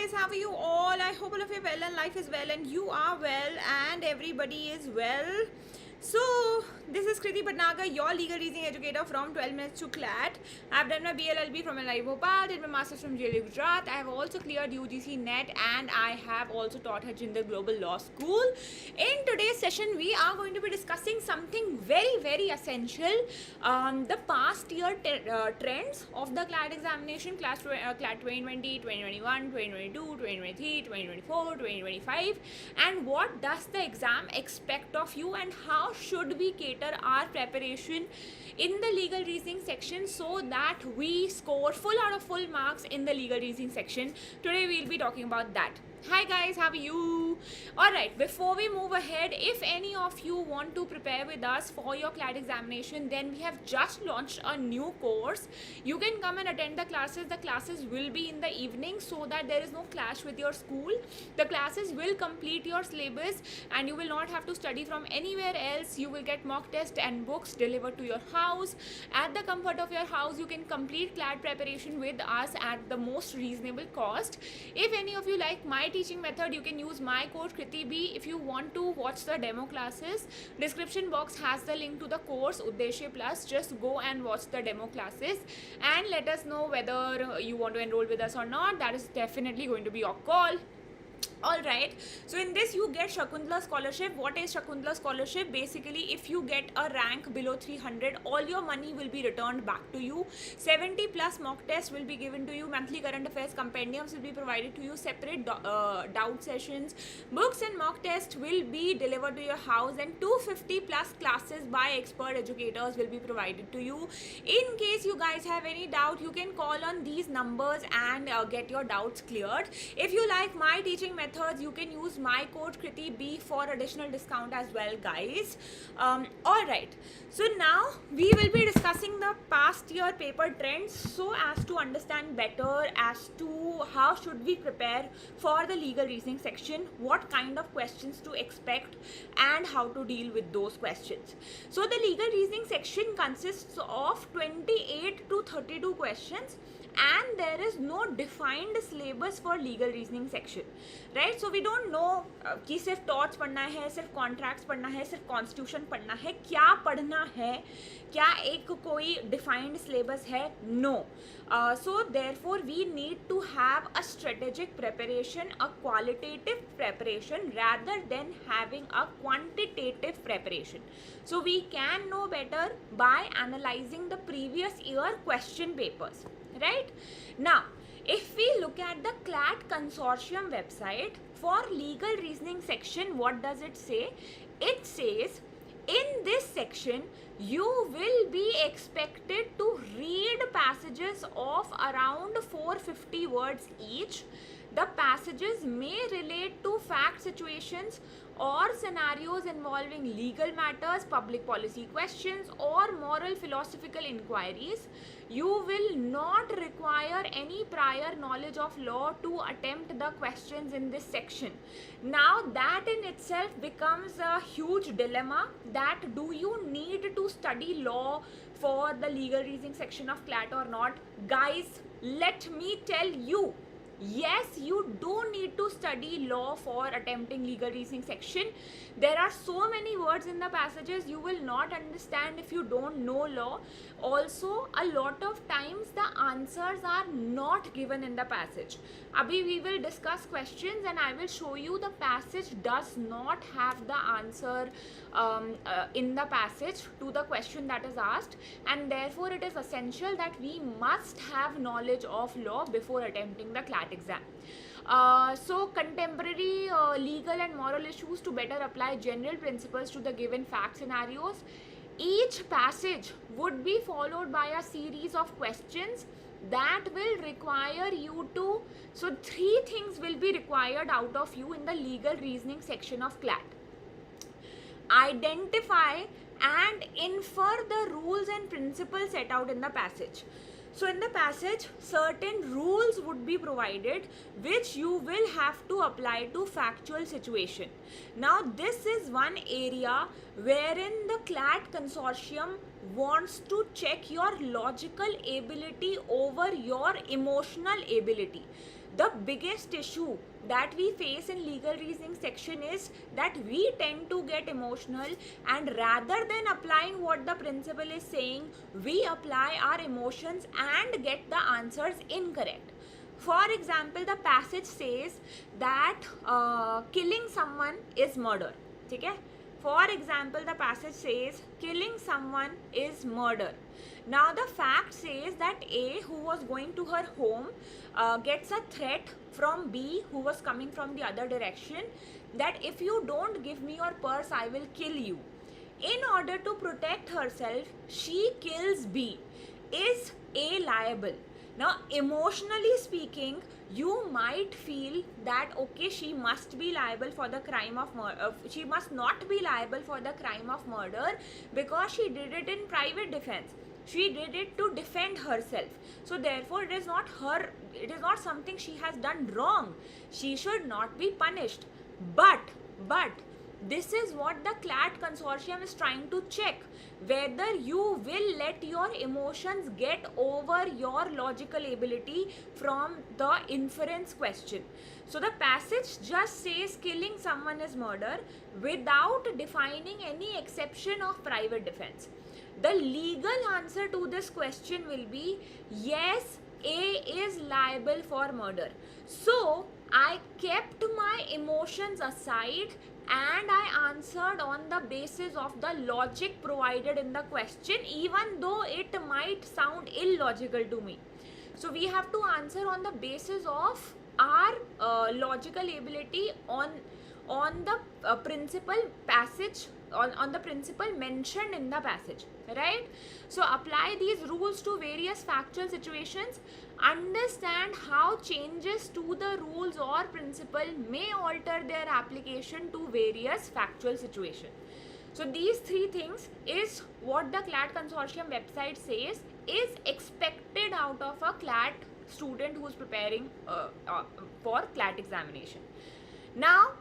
guys, how are you all? I hope all of you are well and life is well and you are well and everybody is well. So, this is Kriti Bhatanagar, your legal reasoning educator from 12 minutes to CLAT. I have done my BLLB from NIT Bhopal, did my masters from JLU Gujarat. I have also cleared UGC NET and I have also taught at Jindal Global Law School. In today's session, we are going to be discussing something very essential. The past year trends of the CLAT examination, CLAT 2020, 2021, 2022, 2023, 2024, 2025, and what does the exam expect of you and how should we cater our preparation in the legal reasoning section so that we score full out of full marks in the legal reasoning section. Today we'll be talking about that. Hi guys, how are you? Alright, before we move ahead, if any of you want to prepare with us for your CLAT examination, then we have just launched a new course. You can come and attend the classes. The classes will be in the evening so that there is no clash with your school. The classes will complete your syllabus and you will not have to study from anywhere else. You will get mock test and books delivered to your house. At the comfort of your house, you can complete CLAT preparation with us at the most reasonable cost. If any of you like my teaching method, you can use my code Kriti B. If you want to watch the demo classes, description box has the link to the course UDDESHYA Plus. Just go and watch the demo classes and let us know whether you want to enroll with us or not. That is definitely going to be your call. Alright, so in this you get Shakuntala scholarship. What is Shakuntala scholarship? Basically, if you get a rank below 300, all your money will be returned back to you. 70 plus mock tests will be given to you. Monthly current affairs compendiums will be provided to you. Separate doubt sessions, books and mock tests will be delivered to your house, and 250 plus classes by expert educators will be provided to you. In case you guys have any doubt, you can call on these numbers and get your doubts cleared. If you like my teaching methods, you can use my code Kriti B for additional discount as well, guys. Alright, so now we will be discussing the past year paper trends so as to understand better as to how should we prepare for the legal reasoning section, what kind of questions to expect and how to deal with those questions. So the legal reasoning section consists of 28 to 32 questions and there is no defined syllabus for legal reasoning section, right? So we don't know कि सिर्फ torts पढ़ना है, सिर्फ contracts पढ़ना है, सिर्फ constitution पढ़ना है, क्या पढ़ना है, क्या एक कोई defined syllabus है? No. So therefore we need to have a strategic preparation, a qualitative preparation rather than having a quantitative preparation. So we can know better by analyzing the previous year question papers. Right? Now, if we look at the CLAT consortium website for legal reasoning section, what does it say? It says, in this section, you will be expected to read passages of around 450 words each. The passages may relate to fact situations or scenarios involving legal matters, public policy questions, or moral philosophical inquiries. You will not require any prior knowledge of law to attempt the questions in this section. Now that in itself becomes a huge dilemma, that do you need to study law for the legal reasoning section of CLAT or not? Guys, let me tell you, yes, you do need to study law for attempting legal reasoning section. There are so many words in the passages you will not understand if you don't know law. Also, a lot of times the answers are not given in the passage. Abhi we will discuss questions and I will show you the passage does not have the answer in the passage to the question that is asked, and therefore it is essential that we must have knowledge of law before attempting the CLAT exam. So contemporary legal and moral issues to better apply general principles to the given fact scenarios. Each passage would be followed by a series of questions that will require you to, so 3 things will be required out of you in the legal reasoning section of CLAT. Identify and infer the rules and principles set out in the passage. So in the passage, certain rules would be provided which you will have to apply to factual situation. Now this is one area wherein the CLAT consortium wants to check your logical ability over your emotional ability. The biggest issue that we face in legal reasoning section is that we tend to get emotional, and rather than applying what the principle is saying, we apply our emotions and get the answers incorrect. For example, the passage says that killing someone is murder. Okay? For example, the passage says killing someone is murder. Now the fact says that A, who was going to her home, gets a threat from B, who was coming from the other direction, that if you don't give me your purse, I will kill you. In order to protect herself, she kills B. Is A liable? Now, emotionally speaking, you might feel that okay, she must be liable for the crime of murder. She must not be liable for the crime of murder because she did it in private defense. She did it to defend herself. So therefore, it is not her. It is not something she has done wrong. She should not be punished. But this is what the CLAT consortium is trying to check, whether you will let your emotions get over your logical ability from the inference question. So the passage just says killing someone is murder without defining any exception of private defense. The legal answer to this question will be yes, A is liable for murder. So I kept my emotions aside and I answered on the basis of the logic provided in the question, even though it might sound illogical to me. So we have to answer on the basis of our logical ability on the principle passage, on the principle mentioned in the passage, right? So apply these rules to various factual situations. Understand how changes to the rules or principle may alter their application to various factual situations. So these three things is what the CLAT consortium website says is expected out of a CLAT student who is preparing for CLAT examination. Now,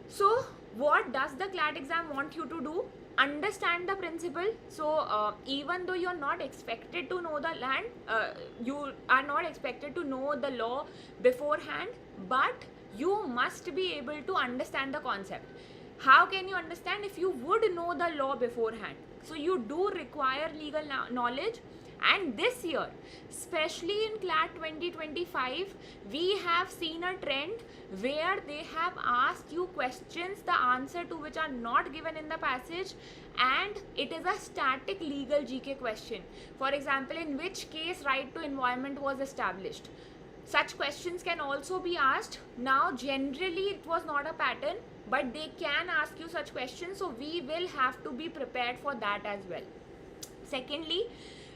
so what does the CLAT exam want you to do? Understand the principle. So even though you are not expected to know the land, you are not expected to know the law beforehand, but you must be able to understand the concept. How can you understand if you would know the law beforehand? So you do require legal knowledge. And this year, especially in CLAT 2025, we have seen a trend where they have asked you questions, the answer to which are not given in the passage, and it is a static legal GK question. For example, in which case right to environment was established? Such questions can also be asked. Now, generally, it was not a pattern, but they can ask you such questions, so we will have to be prepared for that as well. Secondly,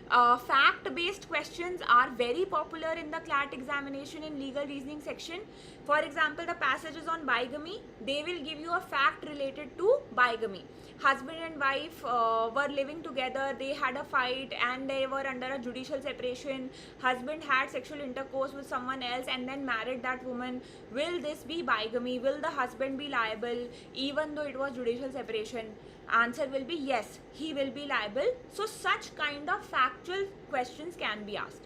fact-based questions are very popular in the CLAT examination in legal reasoning section. For example, the passage is on bigamy. They will give you a fact related to bigamy. Husband and wife were living together, they had a fight and they were under a judicial separation. Husband had sexual intercourse with someone else and then married that woman. Will this be bigamy? Will the husband be liable even though it was judicial separation? Answer will be yes, he will be liable. So such kind of factual questions can be asked.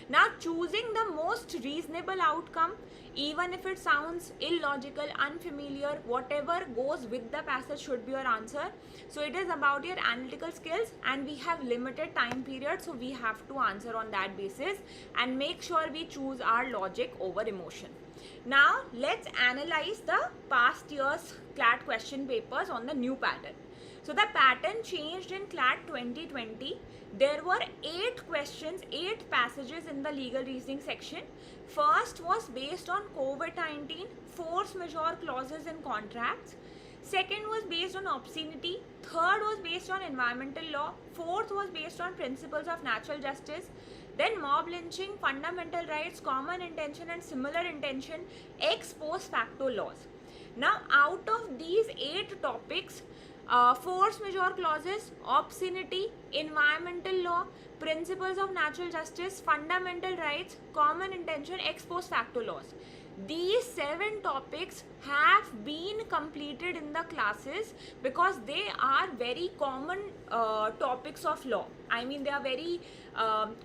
Now, choosing the most reasonable outcome, even if it sounds illogical, unfamiliar, whatever goes with the passage should be your answer. So it is about your analytical skills, and we have limited time period, so we have to answer on that basis and make sure we choose our logic over emotion. Now let's analyze the past year's CLAT question papers on the new pattern. So the pattern changed in CLAT 2020. There were 8 questions, 8 passages in the legal reasoning section. First was based on COVID-19, force majeure clauses in contracts. Second was based on obscenity. Third was based on environmental law. Fourth was based on principles of natural justice. Then mob lynching, fundamental rights, common intention and similar intention, ex post facto laws. Now, out of these 8 topics, force majeure clauses, obscenity, environmental law, principles of natural justice, fundamental rights, common intention, ex post facto laws. These 7 topics have been completed in the classes because they are very common topics of law I mean, they are very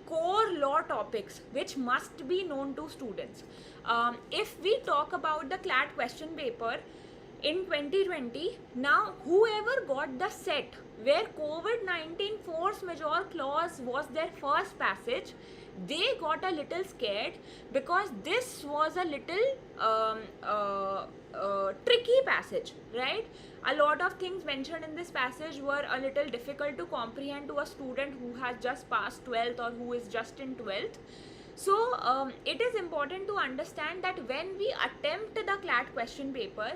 core law topics which must be known to students. If we talk about the CLAT question paper in 2020, now whoever got the set where COVID-19 force majeure clause was their first passage, they got a little scared because this was a little tricky passage, right? A lot of things mentioned in this passage were a little difficult to comprehend to a student who has just passed 12th or who is just in 12th. So it is important to understand that when we attempt the CLAT question paper,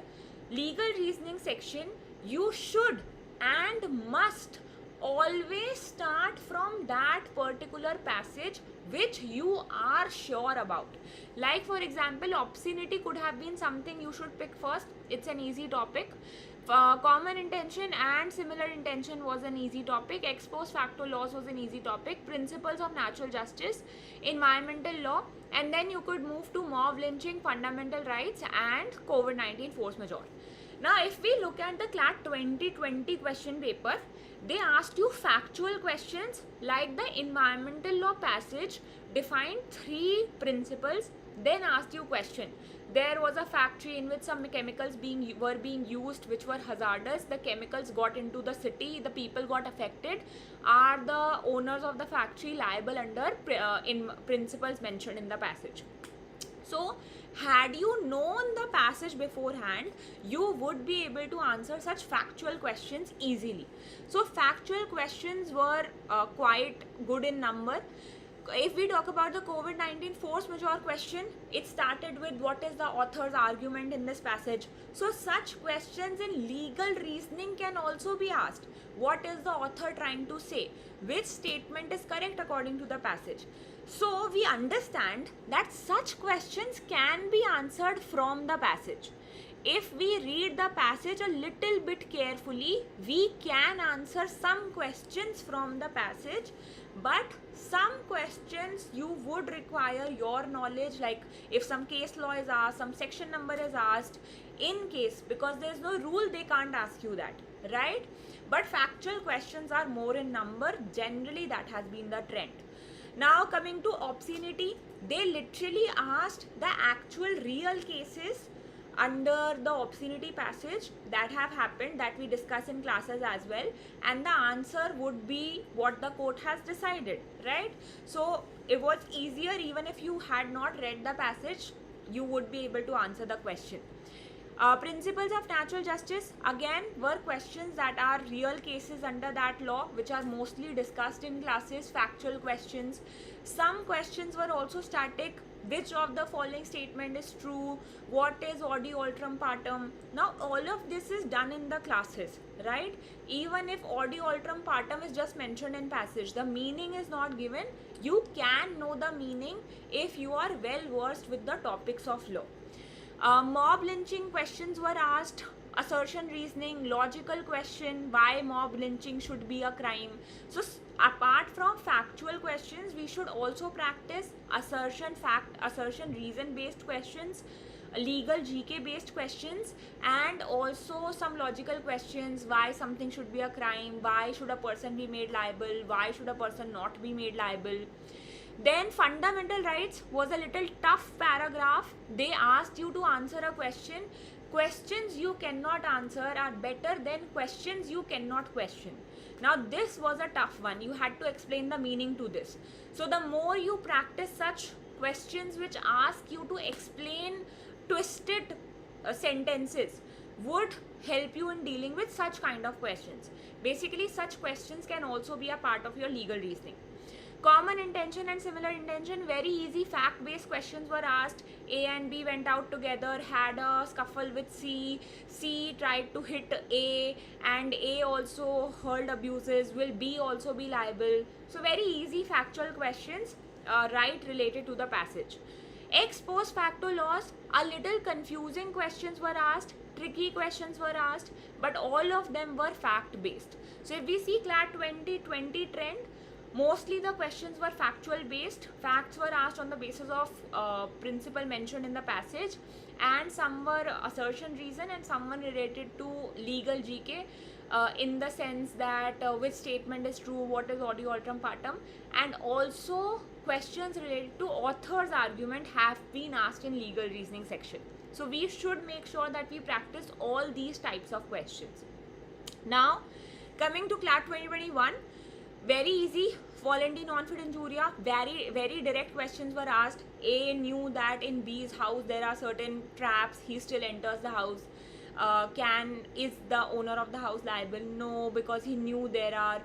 legal reasoning section, you should and must always start from that particular passage which you are sure about. Like for example, obscenity could have been something you should pick first. It's an easy topic. Common intention and similar intention was an easy topic. Ex post facto laws was an easy topic. Principles of natural justice, environmental law, and then you could move to mob lynching, fundamental rights, and COVID-19 force majeure. Now, if we look at the CLAT 2020 question paper, they asked you factual questions like the environmental law passage defined 3 principles, then asked you question. There was a factory in which some chemicals were being used which were hazardous. The chemicals got into the city, the people got affected. Are the owners of the factory liable under in principles mentioned in the passage? So, had you known the passage beforehand, you would be able to answer such factual questions easily. So, factual questions were quite good in number. If we talk about the COVID-19 force majeure question, it started with what is the author's argument in this passage. So, such questions in legal reasoning can also be asked. What is the author trying to say? Which statement is correct according to the passage? So, we understand that such questions can be answered from the passage. If we read the passage a little bit carefully, we can answer some questions from the passage, but some questions you would require your knowledge, like if some case law is asked, some section number is asked, in case, because there is no rule, they can't ask you that, right? But factual questions are more in number. Generally, that has been the trend. Now coming to obscenity, they literally asked the actual real cases under the obscenity passage that have happened, that we discuss in classes as well, and the answer would be what the court has decided, right? So it was easier. Even if you had not read the passage, you would be able to answer the question. Principles of natural justice, again, were questions that are real cases under that law, which are mostly discussed in classes, factual questions. Some questions were also static. Which of the following statement is true? What is audi alteram partem? Now, all of this is done in the classes, right? Even if audi alteram partem is just mentioned in passage, the meaning is not given. You can know the meaning if you are well versed with the topics of law. Mob lynching questions were asked, assertion reasoning, logical question, why mob lynching should be a crime. So apart from factual questions, we should also practice assertion, fact, assertion, reason based questions, legal GK based questions, and also some logical questions, why something should be a crime, why should a person be made liable, why should a person not be made liable. Then fundamental rights was a little tough paragraph. They asked you to answer a question. Questions you cannot answer are better than questions you cannot question. Now this was a tough one. You had to explain the meaning to this. So the more you practice such questions which ask you to explain twisted sentences, would help you in dealing with such kind of questions. Basically, such questions can also be a part of your legal reasoning. Common intention and similar intention, very easy fact-based questions were asked. A and B went out together, had a scuffle with C. C tried to hit A, and A also hurled abuses. Will B also be liable? So very easy factual questions, right, related to the passage. Ex post facto laws, a little confusing questions were asked, tricky questions were asked, but all of them were fact-based. So if we see CLAT 2020 trend, mostly the questions were factual based. Facts were asked on the basis of principle mentioned in the passage, and some were assertion reason and some were related to legal GK. in the sense that which statement is true, what is audio alterum partum, and also questions related to author's argument have been asked in legal reasoning section. So we should make sure that we practice all these types of questions. Now, coming to CLAT 2021, very easy. Voluntary non-fit injuria, very direct questions were asked. A knew that in B's house there are certain traps, he still enters the house. Is the owner of the house liable? No, because he knew there are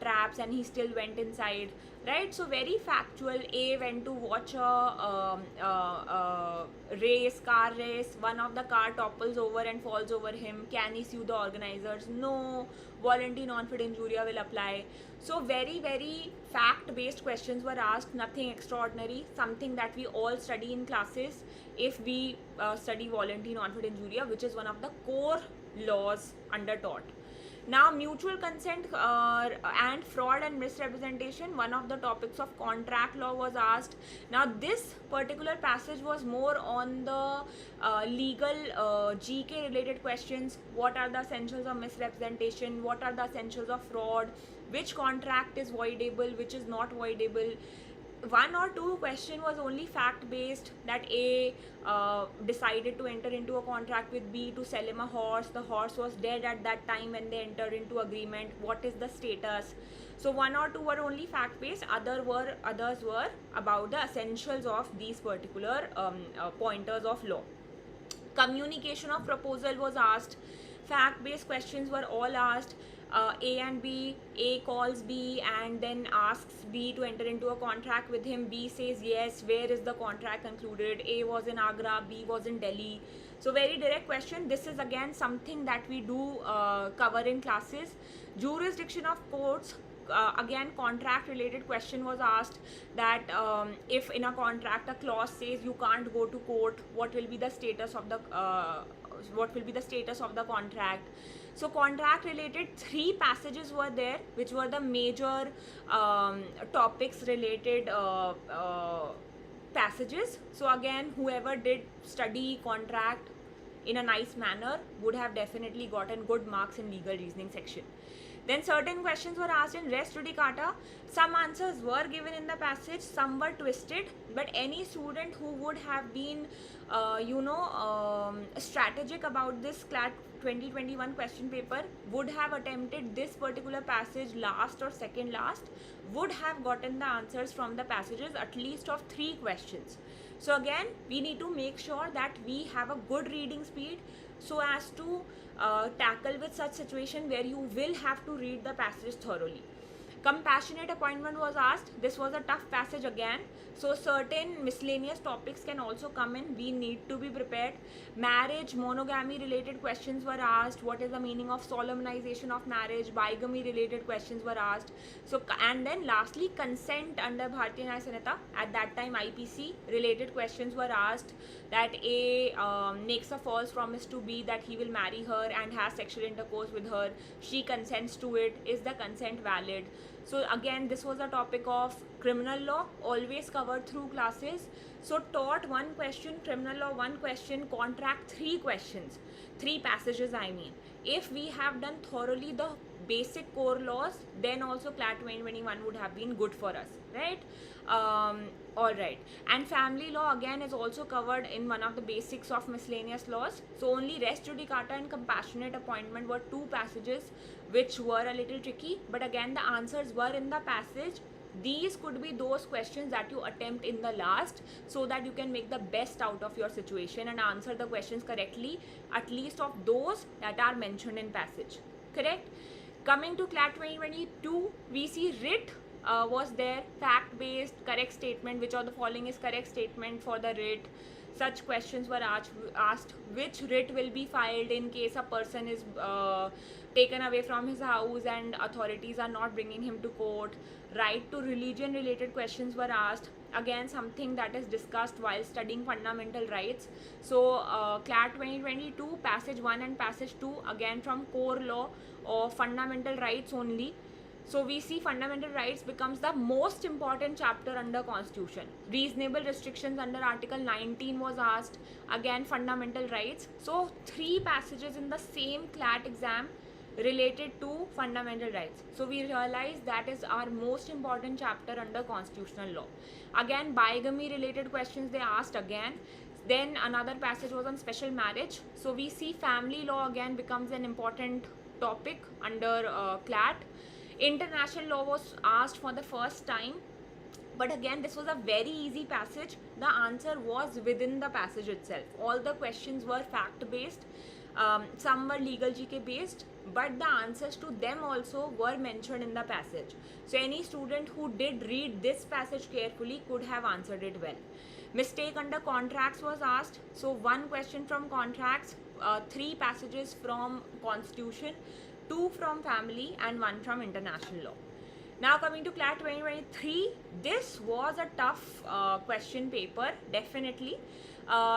traps and he still went inside, right? So very factual. A went to watch a car race. One of the car topples over and falls over him. Can he sue the organizers? No. Voluntary non-fit injuria will apply. So very fact-based questions were asked, nothing extraordinary, something that we all study in classes if we study voluntary non-fit injuria, which is one of the core laws under taught. Now, mutual consent and fraud and misrepresentation, one of the topics of contract law was asked. Now, this particular passage was more on the legal GK related questions. What are the essentials of misrepresentation? What are the essentials of fraud? Which contract is voidable? Which is not voidable? One or two question was only fact based, that A decided to enter into a contract with B to sell him a horse. The horse was dead at that time when they entered into agreement. What is the status? So one or two were only fact based, others were about the essentials of these particular pointers of law. Communication of proposal was asked. Fact based questions were all asked. A and B, A calls B and then asks B to enter into a contract with him. B says yes. Where is the contract concluded? A was in Agra, B was in Delhi. So very direct question. This is again something that we do cover in classes. Jurisdiction of courts. Again, contract related question was asked, that if in a contract a clause says you can't go to court, what will be the status of the contract? So contract related 3 passages were there, which were the major topics related passages. So again, whoever did study contract in a nice manner would have definitely gotten good marks in legal reasoning section. Then certain questions were asked in res judicata. Some answers were given in the passage, some were twisted, but any student who would have been strategic about this CLAT 2021 question paper would have attempted this particular passage last or second last, would have gotten the answers from the passages at least of 3 questions. So again, we need to make sure that we have a good reading speed so as to tackle with such situation where you will have to read the passage thoroughly. Compassionate appointment was asked. This was a tough passage again. So certain miscellaneous topics can also come in. We need to be prepared. Marriage, monogamy related questions were asked. What is the meaning of solemnization of marriage? Bigamy related questions were asked. So, and then lastly, consent under Bharatiya Nyaya Sanhita. At that time, IPC related questions were asked, that A makes a false promise to B that he will marry her and has sexual intercourse with her. She consents to it. Is the consent valid? So again, this was a topic of criminal law, always covered through classes. So taught 1 question, criminal law 1 question, contract 3 questions, 3 passages I mean. If we have done thoroughly the basic core laws, then also CLAT 2021 would have been good for us, right? Alright, and family law again is also covered in one of the basics of miscellaneous laws. So only res judicata and compassionate appointment were 2 passages which were a little tricky, but again the answers were in the passage. These could be those questions that you attempt in the last, so that you can make the best out of your situation and answer the questions correctly, at least of those that are mentioned in passage. Correct? Coming to CLAT 2022, we see writ was there, fact based, correct statement, which of the following is correct statement for the writ. Such questions were asked. Which writ will be filed in case a person is taken away from his house and authorities are not bringing him to court. Right to religion related questions were asked. Again, something that is discussed while studying fundamental rights. So CLAT 2022 passage 1 and passage 2, again from core law or fundamental rights only. So we see fundamental rights becomes the most important chapter under Constitution. Reasonable restrictions under Article 19 was asked. Again, fundamental rights. So 3 passages in the same CLAT exam related to fundamental rights. So we realized that is our most important chapter under constitutional law. Again, bigamy related questions they asked again. Then another passage was on special marriage. So we see family law again becomes an important topic under CLAT. International law was asked for the first time, but again this was a very easy passage. The answer was within the passage itself. All the questions were fact based, some were legal GK based, but the answers to them also were mentioned in the passage. So any student who did read this passage carefully could have answered it well. Mistake under contracts was asked. So one question from contracts, 3 passages from constitution, 2 from family and 1 from international law. Now coming to CLAT 2023, this was a tough question paper, definitely.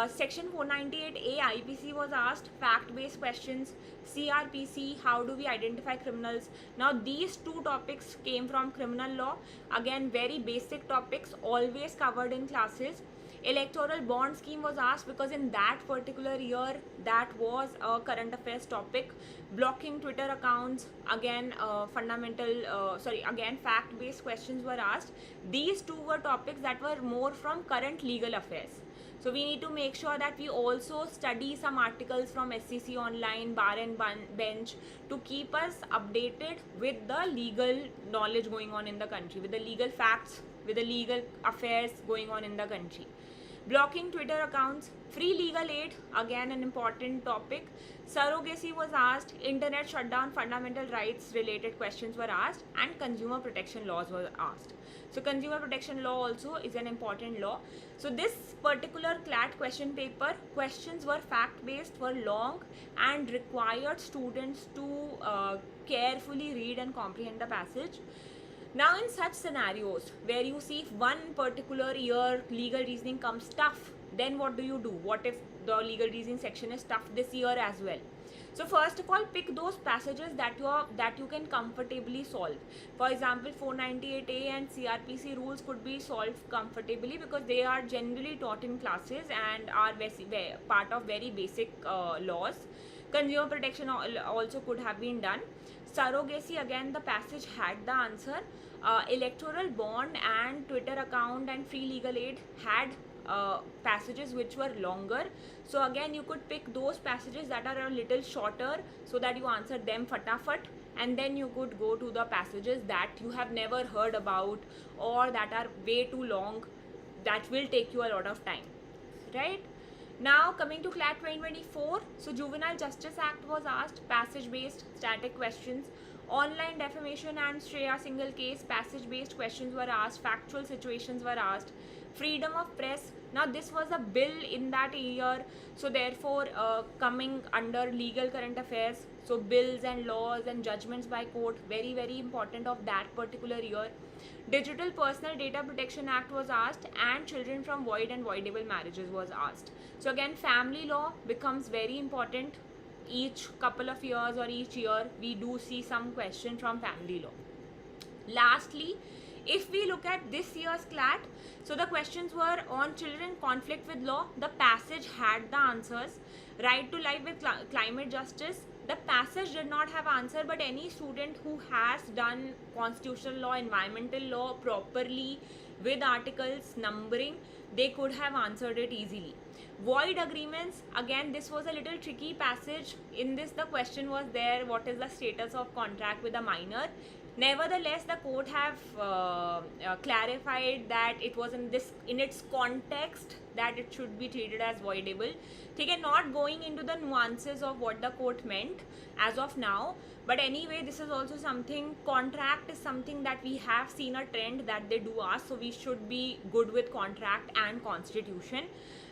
Section 498A IPC was asked, fact-based questions. CRPC, how do we identify criminals? Now these 2 topics came from criminal law. Again, very basic topics, always covered in classes. Electoral bond scheme was asked because in that particular year that was a current affairs topic. Blocking Twitter accounts, again again fact-based questions were asked. These 2 were topics that were more from current legal affairs. So we need to make sure that we also study some articles from SCC Online, Bar and Bench to keep us updated with the legal knowledge going on in the country, with the legal facts, with the legal affairs going on in the country. Blocking Twitter accounts, free legal aid, again an important topic. Surrogacy was asked, internet shutdown, fundamental rights related questions were asked, and consumer protection laws were asked. So consumer protection law also is an important law. So this particular CLAT question paper, questions were fact based, were long and required students to carefully read and comprehend the passage. Now in such scenarios where you see if one particular year legal reasoning comes tough, then what do you do? What if the legal reasoning section is tough this year as well? So first of all, pick those passages that you can comfortably solve. For example, 498A and CRPC rules could be solved comfortably because they are generally taught in classes and are part of very basic laws. Consumer protection also could have been done. Surrogacy, again the passage had the answer. Electoral bond and Twitter account and free legal aid had passages which were longer. So again you could pick those passages that are a little shorter so that you answer them fatafat, and then you could go to the passages that you have never heard about or that are way too long, that will take you a lot of time, right? Now coming to CLAT 2024, so Juvenile Justice Act was asked, passage based static questions. Online defamation and Shreya single case, passage based questions were asked, factual situations were asked. Freedom of press, now this was a bill in that year, so therefore coming under legal current affairs. So bills and laws and judgments by court, very very important of that particular year. Digital Personal Data Protection Act was asked, and children from void and voidable marriages was asked. So again family law becomes very important. Each couple of years or each year we do see some question from family law. Lastly, if we look at this year's CLAT, so the questions were on children, conflict with law, the passage had the answers. Right to life with climate justice, the passage did not have answer, but any student who has done constitutional law, environmental law properly with articles, numbering, they could have answered it easily. Void agreements, again this was a little tricky passage. In this the question was there, what is the status of contract with a minor? Nevertheless, the court have clarified that it was in its context that it should be treated as voidable. Okay, not going into the nuances of what the court meant as of now, but anyway this is also something, contract is something that we have seen a trend that they do ask, so we should be good with contract and constitution.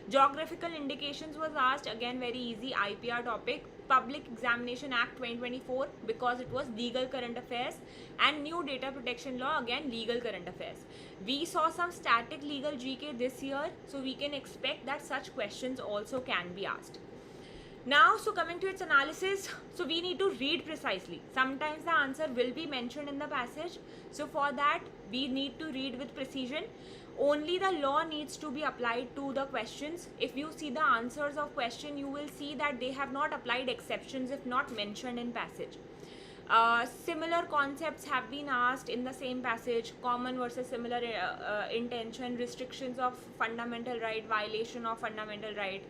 Geographical indications was asked, again very easy IPR topic. Public Examination Act 2024 because it was legal current affairs, and new data protection law, again legal current affairs. We saw some static legal GK this year, so we can expect that such questions also can be asked. Now, so coming to its analysis, so we need to read precisely. Sometimes the answer will be mentioned in the passage, so for that we need to read with precision. Only the law needs to be applied to the questions. If you see the answers of question, you will see that they have not applied exceptions if not mentioned in passage. Similar concepts have been asked in the same passage: common versus similar intention, restrictions of fundamental right, violation of fundamental right.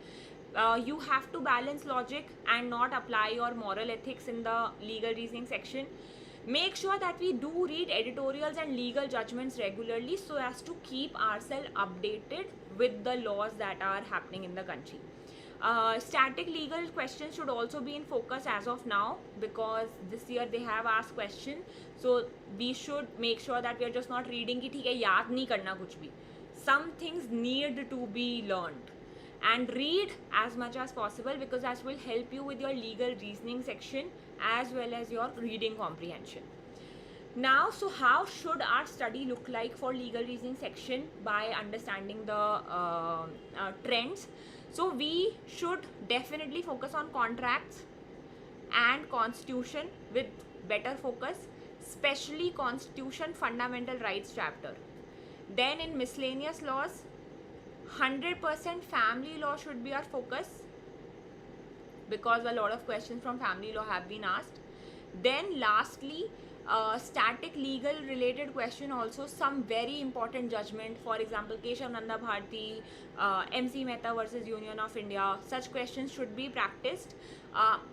You have to balance logic and not apply your moral ethics in the legal reasoning section. Make sure that we do read editorials and legal judgments regularly so as to keep ourselves updated with the laws that are happening in the country. Static legal questions should also be in focus as of now, because this year they have asked questions. So we should make sure that we are just not reading ki theek hai yaad nahi karna kuch bhi. Some things need to be learned, and read as much as possible, because that will help you with your legal reasoning section as well as your reading comprehension. Now, so how should our study look like for legal reasoning section by understanding the trends? So we should definitely focus on contracts and constitution with better focus, especially constitution fundamental rights chapter. Then in miscellaneous laws, 100% family law should be our focus, because a lot of questions from family law have been asked. Then lastly, static legal related question also, some very important judgment, for example Keshav Nanda Bharti, MC Mehta versus Union of India, such questions should be practiced.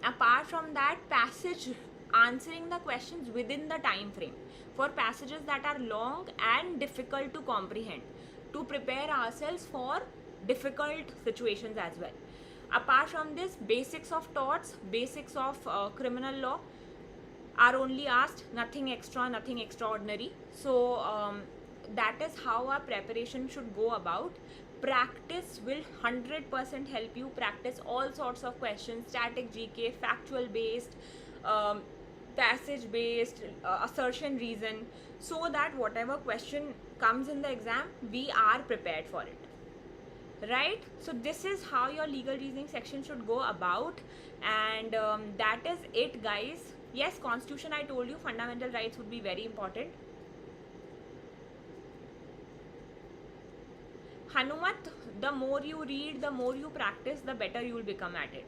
Apart from that, passage answering the questions within the time frame for passages that are long and difficult to comprehend, to prepare ourselves for difficult situations as well. Apart from this, basics of torts, basics of criminal law are only asked, nothing extra, nothing extraordinary. So that is how our preparation should go about. Practice will 100% help you practice all sorts of questions: static GK, factual based, passage based, assertion reason, so that whatever question comes in the exam, we are prepared for it. Right? So this is how your legal reasoning section should go about, and that is it, guys. Yes, constitution, I told you, fundamental rights would be very important. Hanumat, the more you read, the more you practice, the better you will become at it.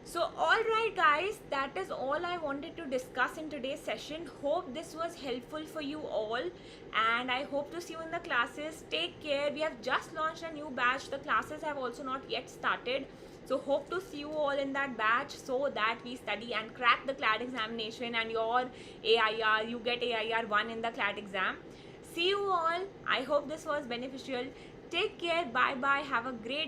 So alright guys, that is all I wanted to discuss in today's session. Hope this was helpful for you all, and I hope to see you in the classes. Take care. We have just launched a new batch. The classes have also not yet started. So hope to see you all in that batch, so that we study and crack the CLAT examination and your AIR, you get AIR 1 in the CLAT exam. See you all. I hope this was beneficial. Take care. Bye bye. Have a great